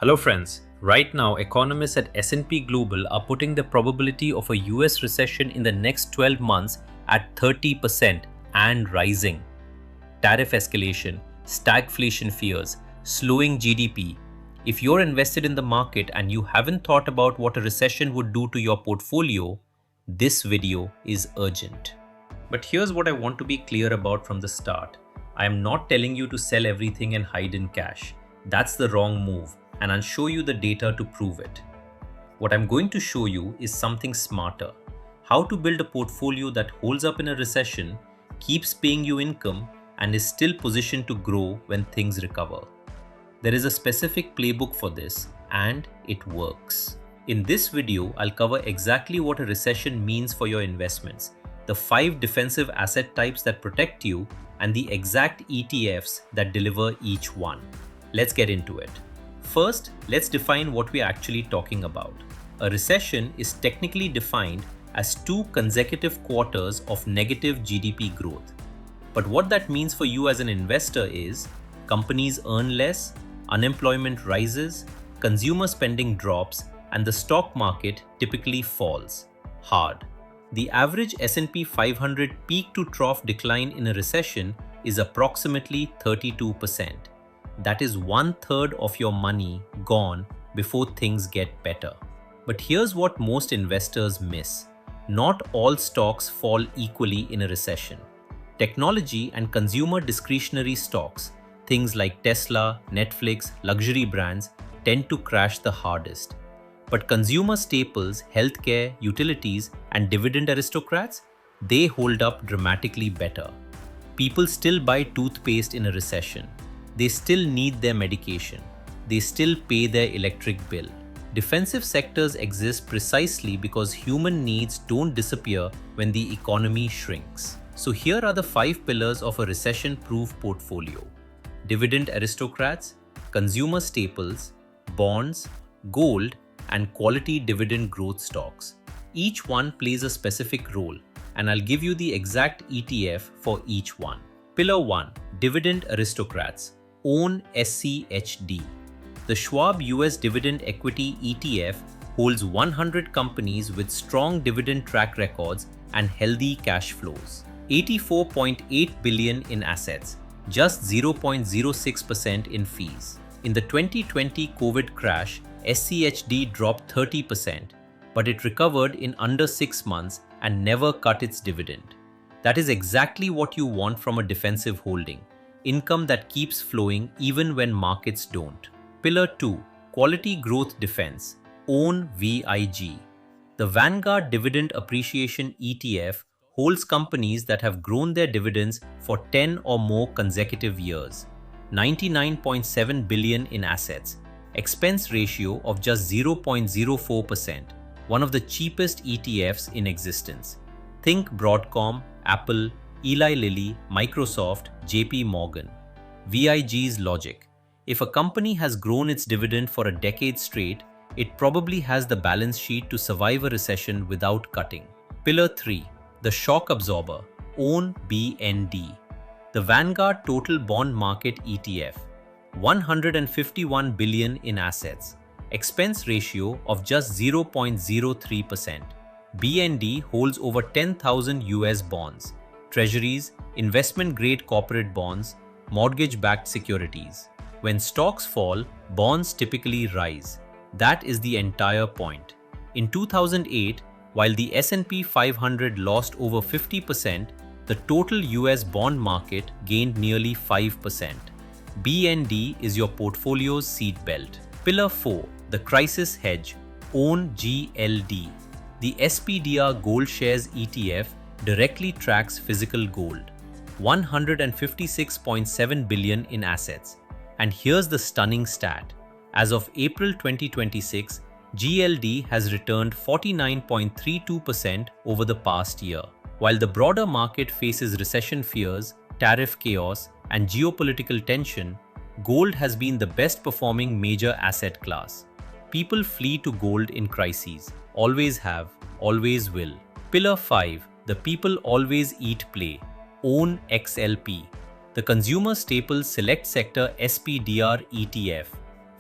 Hello friends, right now economists at S&P Global are putting the probability of a US recession in the next 12 months at 30% and rising. Tariff escalation, stagflation fears, slowing GDP. If you're invested in the market and you haven't thought about what a recession would do to your portfolio, this video is urgent. But here's what I want to be clear about from the start. I am not telling you to sell everything and hide in cash. That's the wrong move, and I'll show you the data to prove it. What I'm going to show you is something smarter. How to build a portfolio that holds up in a recession, keeps paying you income, and is still positioned to grow when things recover. There is a specific playbook for this, and it works. In this video, I'll cover exactly what a recession means for your investments, the 5 defensive asset types that protect you, and the exact ETFs that deliver each one. Let's get into it. First, let's define what we're actually talking about. A recession is technically defined as 2 consecutive quarters of negative GDP growth. But what that means for you as an investor is companies earn less, unemployment rises, consumer spending drops, and the stock market typically falls hard. The average S&P 500 peak to trough decline in a recession is approximately 32%. That is 1/3 of your money gone before things get better. But here's what most investors miss. Not all stocks fall equally in a recession. Technology and consumer discretionary stocks, things like Tesla, Netflix, luxury brands, tend to crash the hardest. But consumer staples, healthcare, utilities, and dividend aristocrats, they hold up dramatically better. People still buy toothpaste in a recession. They still need their medication. They still pay their electric bill. Defensive sectors exist precisely because human needs don't disappear when the economy shrinks. So here are the 5 pillars of a recession-proof portfolio. Dividend aristocrats, consumer staples, bonds, gold, and quality dividend growth stocks. Each one plays a specific role, and I'll give you the exact ETF for each one. Pillar 1. Dividend aristocrats. Own SCHD. The Schwab US Dividend Equity ETF holds 100 companies with strong dividend track records and healthy cash flows. 84.8 billion in assets, just 0.06% in fees. In the 2020 COVID crash, SCHD dropped 30%, but it recovered in under 6 months and never cut its dividend. That is exactly what you want from a defensive holding. Income that keeps flowing even when markets don't. Pillar 2. Quality Growth Defense. Own VIG. The Vanguard Dividend Appreciation ETF holds companies that have grown their dividends for 10 or more consecutive years. 99.7 billion in assets. Expense ratio of just 0.04%. One of the cheapest ETFs in existence. Think Broadcom, Apple, Eli Lilly, Microsoft, JP Morgan. VIG's logic. If a company has grown its dividend for a decade straight, it probably has the balance sheet to survive a recession without cutting. Pillar 3. The Shock Absorber. Own BND. The Vanguard Total Bond Market ETF. 151 billion in assets. Expense ratio of just 0.03%. BND holds over 10,000 US bonds, treasuries, investment-grade corporate bonds, mortgage-backed securities. When stocks fall, bonds typically rise. That is the entire point. In 2008, while the S&P 500 lost over 50%, the total US bond market gained nearly 5%. BND is your portfolio's seatbelt. Pillar 4. The Crisis Hedge. Own GLD. The SPDR Gold Shares ETF directly tracks physical gold. 156.7 billion in assets. And here's the stunning stat. As of April 2026, GLD has returned 49.32% over the past year. While the broader market faces recession fears, tariff chaos, and geopolitical tension, gold has been the best performing major asset class. People flee to gold in crises. Always have, always will. Pillar 5. The People Always Eat Play. Own XLP. The Consumer Staples Select Sector SPDR ETF.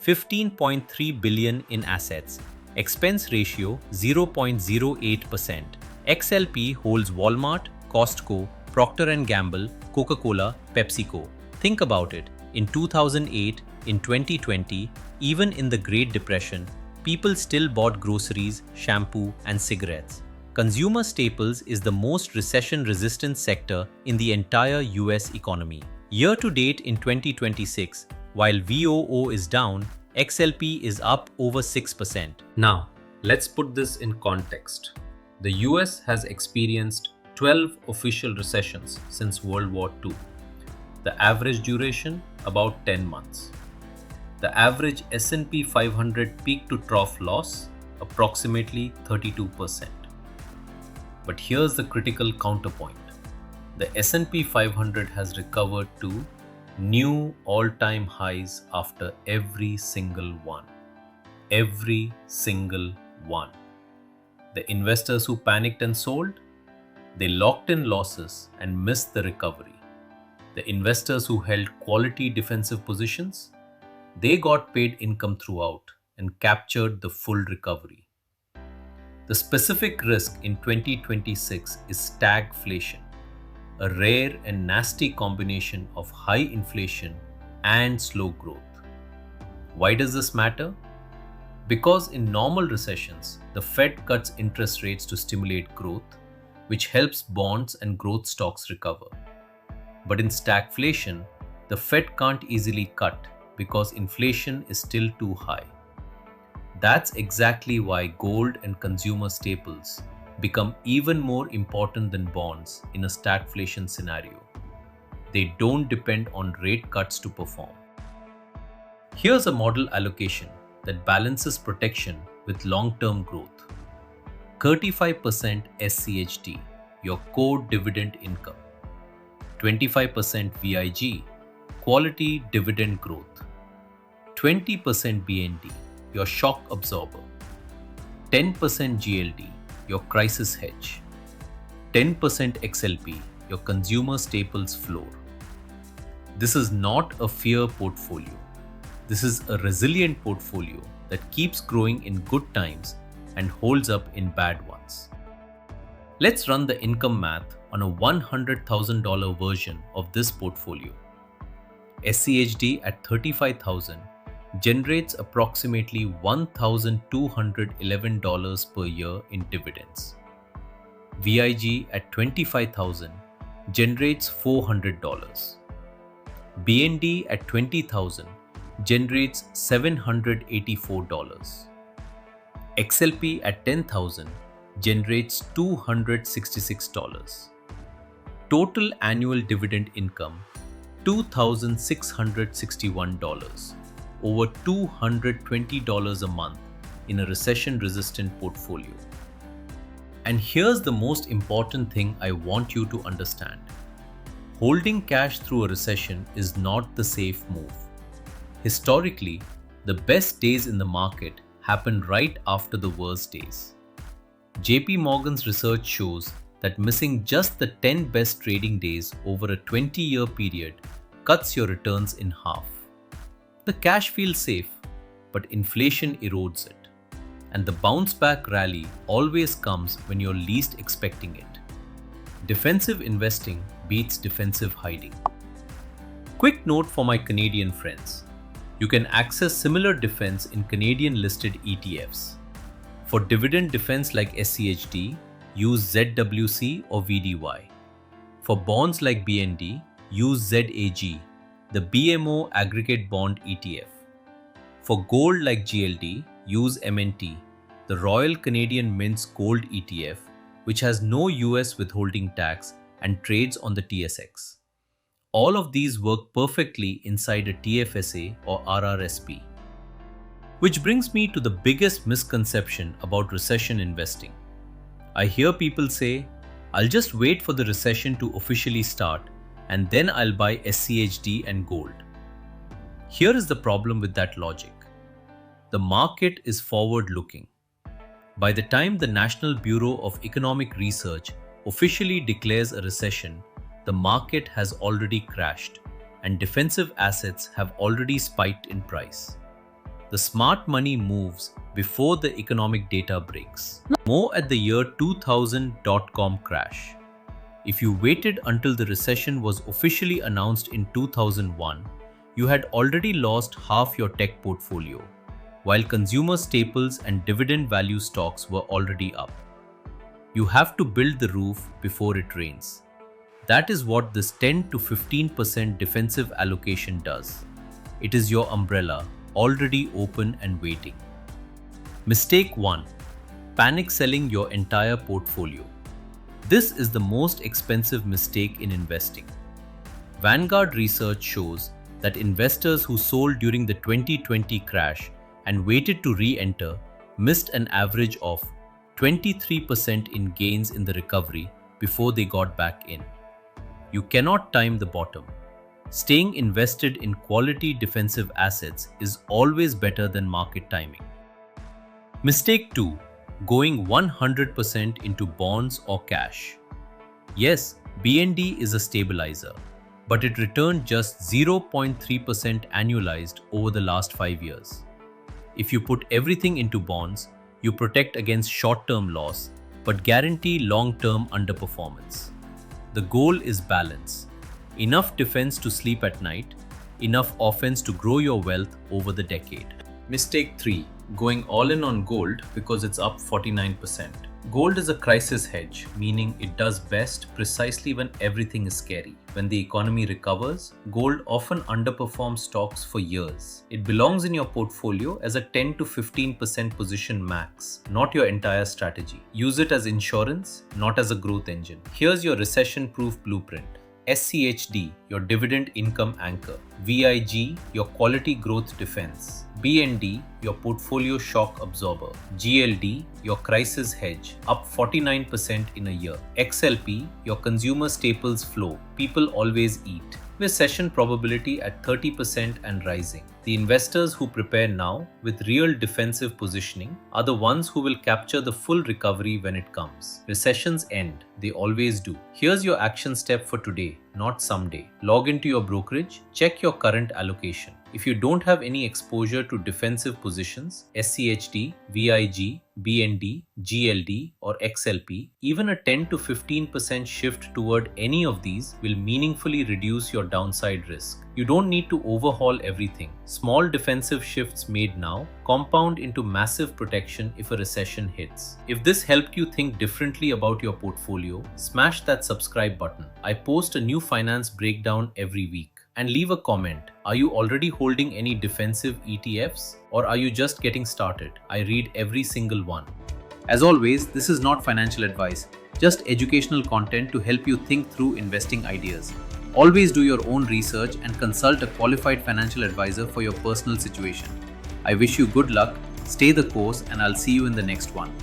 15.3 billion in assets, expense ratio 0.08%. XLP holds Walmart, Costco, Procter & Gamble, Coca-Cola, PepsiCo. Think about it. In 2008, in 2020, even in the Great Depression, people still bought groceries, shampoo, and cigarettes. Consumer staples is the most recession-resistant sector in the entire US economy. Year to date in 2026, while VOO is down, XLP is up over 6%. Now, let's put this in context. The US has experienced 12 official recessions since World War II. The average duration, about 10 months. The average S&P 500 peak to trough loss, approximately 32%. But here's the critical counterpoint. The S&P 500 has recovered to new all-time highs after every single one. Every single one. The investors who panicked and sold, they locked in losses and missed the recovery. The investors who held quality defensive positions, they got paid income throughout and captured the full recovery. The specific risk in 2026 is stagflation, a rare and nasty combination of high inflation and slow growth. Why does this matter? Because in normal recessions, the Fed cuts interest rates to stimulate growth, which helps bonds and growth stocks recover. But in stagflation, the Fed can't easily cut because inflation is still too high. That's exactly why gold and consumer staples become even more important than bonds in a stagflation scenario. They don't depend on rate cuts to perform. Here's a model allocation that balances protection with long-term growth. 35% SCHD, your core dividend income. 25% VIG, quality dividend growth. 20% BND, your shock absorber. 10% GLD, your crisis hedge. 10% XLP, your consumer staples floor. This is not a fear portfolio. This is a resilient portfolio that keeps growing in good times and holds up in bad ones. Let's run the income math on a $100,000 version of this portfolio. SCHD at $35,000 generates approximately $1,211 per year in dividends. VIG at $25,000 generates $400. BND at $20,000 generates $784. XLP at $10,000 generates $266. Total annual dividend income $2,661, over $220 a month in a recession-resistant portfolio. And here's the most important thing I want you to understand. Holding cash through a recession is not the safe move. Historically, the best days in the market happen right after the worst days. JP Morgan's research shows that missing just the 10 best trading days over a 20-year period cuts your returns in half. The cash feels safe, but inflation erodes it. And the bounce back rally always comes when you're least expecting it. Defensive investing beats defensive hiding. Quick note for my Canadian friends. You can access similar defense in Canadian listed ETFs. For dividend defense like SCHD, use ZWC or VDY. For bonds like BND, use ZAG, the BMO Aggregate Bond ETF. For gold like GLD, use MNT, the Royal Canadian Mint's Gold ETF, which has no US withholding tax and trades on the TSX. All of these work perfectly inside a TFSA or RRSP. Which brings me to the biggest misconception about recession investing. I hear people say, I'll just wait for the recession to officially start and then I'll buy SCHD and gold. Here is the problem with that logic. The market is forward-looking. By the time the National Bureau of Economic Research officially declares a recession, the market has already crashed and defensive assets have already spiked in price. The smart money moves before the economic data breaks. More at the year 2000 dot-com crash. If you waited until the recession was officially announced in 2001, you had already lost half your tech portfolio, while consumer staples and dividend value stocks were already up. You have to build the roof before it rains. That is what this 10 to 15% defensive allocation does. It is your umbrella, already open and waiting. Mistake 1. Panic selling your entire portfolio. This is the most expensive mistake in investing. Vanguard research shows that investors who sold during the 2020 crash and waited to re-enter missed an average of 23% in gains in the recovery before they got back in. You cannot time the bottom. Staying invested in quality defensive assets is always better than market timing. Mistake 2. Going 100% into bonds or cash. Yes, BND is a stabilizer, but it returned just 0.3% annualized over the last 5 years. If you put everything into bonds, you protect against short-term loss, but guarantee long-term underperformance. The goal is balance. Enough defense to sleep at night, enough offense to grow your wealth over the decade. Mistake 3. Going all in on gold because it's up 49%. Gold is a crisis hedge, meaning it does best precisely when everything is scary. When the economy recovers, gold often underperforms stocks for years. It belongs in your portfolio as a 10 to 15% position max, not your entire strategy. Use it as insurance, not as a growth engine. Here's your recession-proof blueprint. SCHD, your dividend income anchor. VIG, your quality growth defense. BND, your portfolio shock absorber. GLD, your crisis hedge, up 49% in a year. XLP, your consumer staples flow. People always eat. Recession probability at 30% and rising. The investors who prepare now with real defensive positioning are the ones who will capture the full recovery when it comes. Recessions end. They always do. Here's your action step for today, not someday. Log into your brokerage, check your current allocation. If you don't have any exposure to defensive positions, SCHD, VIG, BND, GLD, or XLP, even a 10 to 15% shift toward any of these will meaningfully reduce your downside risk. You don't need to overhaul everything. Small defensive shifts made now compound into massive protection if a recession hits. If this helped you think differently about your portfolio, smash that subscribe button. I post a new finance breakdown every week. And leave a comment. Are you already holding any defensive ETFs or are you just getting started? I read every single one. As always, this is not financial advice, just educational content to help you think through investing ideas. Always do your own research and consult a qualified financial advisor for your personal situation. I wish you good luck, stay the course, and I'll see you in the next one.